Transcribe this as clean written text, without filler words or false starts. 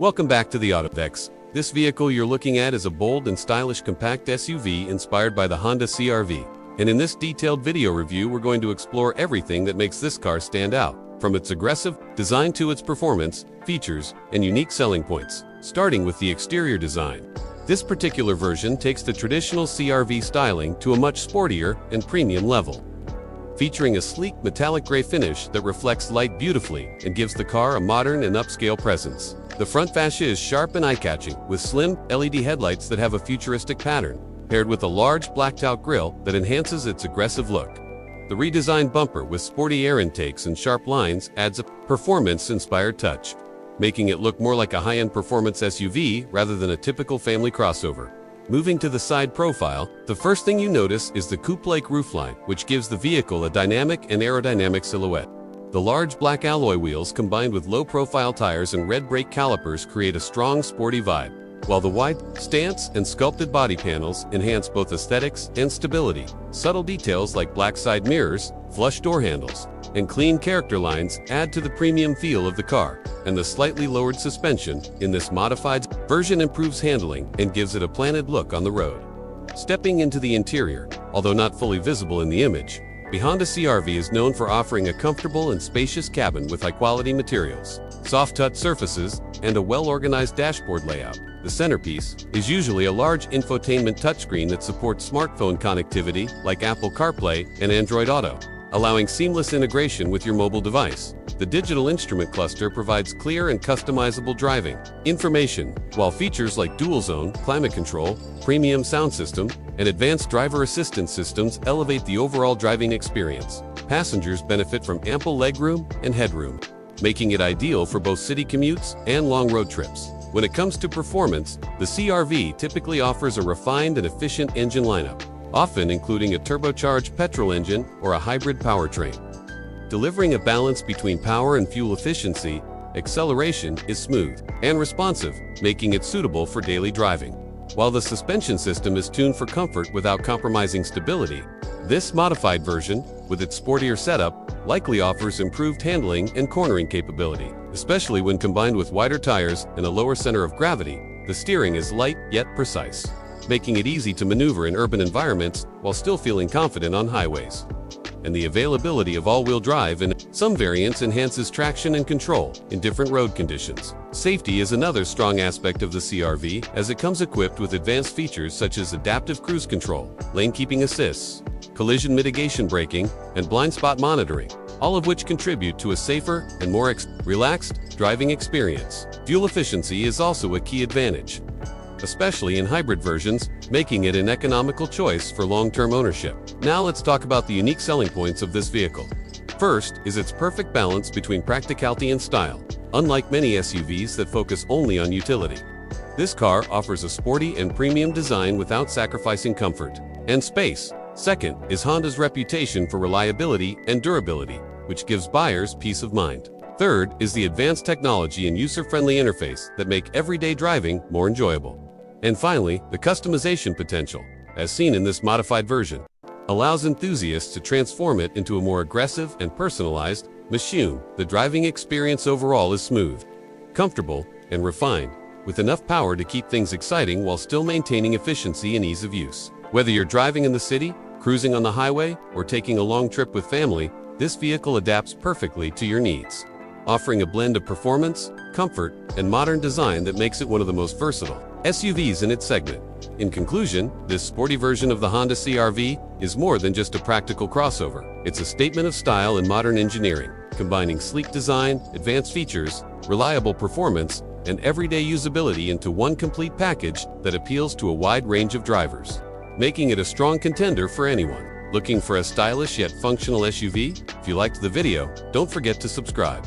Welcome back to the Autovex. This vehicle you're looking at is a bold and stylish compact SUV inspired by the Honda CR-V. And in this detailed video review, we're going to explore everything that makes this car stand out, from its aggressive design to its performance, features, and unique selling points. Starting with the exterior design. This particular version takes the traditional CR-V styling to a much sportier and premium level. Featuring a sleek metallic gray finish that reflects light beautifully and gives the car a modern and upscale presence. The front fascia is sharp and eye-catching, with slim LED headlights that have a futuristic pattern, paired with a large blacked-out grille that enhances its aggressive look. The redesigned bumper with sporty air intakes and sharp lines adds a performance-inspired touch, making it look more like a high-end performance SUV rather than a typical family crossover. Moving to the side profile, the first thing you notice is the coupe-like roofline, which gives the vehicle a dynamic and aerodynamic silhouette. The large black alloy wheels combined with low-profile tires and red brake calipers create a strong, sporty vibe, while the wide stance and sculpted body panels enhance both aesthetics and stability. Subtle details like black side mirrors, flush door handles, and clean character lines add to the premium feel of the car, and the slightly lowered suspension in this modified version improves handling and gives it a planted look on the road. Stepping into the interior, although not fully visible in the image, the Honda CR-V is known for offering a comfortable and spacious cabin with high-quality materials, soft-touch surfaces, and a well-organized dashboard layout. The centerpiece is usually a large infotainment touchscreen that supports smartphone connectivity like Apple CarPlay and Android Auto, allowing seamless integration with your mobile device. The digital instrument cluster provides clear and customizable driving information, while features like dual-zone climate control, premium sound system, and advanced driver assistance systems elevate the overall driving experience. Passengers benefit from ample legroom and headroom, making it ideal for both city commutes and long road trips. When it comes to performance, the CR-V typically offers a refined and efficient engine lineup, often including a turbocharged petrol engine or a hybrid powertrain. Delivering a balance between power and fuel efficiency, acceleration is smooth and responsive, making it suitable for daily driving. While the suspension system is tuned for comfort without compromising stability, this modified version, with its sportier setup, likely offers improved handling and cornering capability, especially when combined with wider tires and a lower center of gravity. The steering is light yet precise, making it easy to maneuver in urban environments while still feeling confident on highways. And the availability of all-wheel drive in some variants enhances traction and control in different road conditions. Safety is another strong aspect of the CR-V, as it comes equipped with advanced features such as adaptive cruise control, lane keeping assists, collision mitigation braking, and blind spot monitoring, all of which contribute to a safer and more relaxed driving experience. Fuel efficiency is also a key advantage, especially in hybrid versions, making it an economical choice for long-term ownership. Now let's talk about the unique selling points of this vehicle. First is its perfect balance between practicality and style. Unlike many SUVs that focus only on utility, this car offers a sporty and premium design without sacrificing comfort and space. Second is Honda's reputation for reliability and durability, which gives buyers peace of mind. Third is the advanced technology and user-friendly interface that make everyday driving more enjoyable. And finally, the customization potential, as seen in this modified version, allows enthusiasts to transform it into a more aggressive and personalized machine. The driving experience overall is smooth, comfortable, and refined, with enough power to keep things exciting while still maintaining efficiency and ease of use. Whether you're driving in the city, cruising on the highway, or taking a long trip with family, this vehicle adapts perfectly to your needs, offering a blend of performance, comfort, and modern design that makes it one of the most versatile SUVs in its segment. In conclusion, this sporty version of the Honda CR-V is more than just a practical crossover. It's a statement of style and modern engineering, combining sleek design, advanced features, reliable performance, and everyday usability into one complete package that appeals to a wide range of drivers, making it a strong contender for anyone looking for a stylish yet functional SUV. If you liked the video, don't forget to subscribe.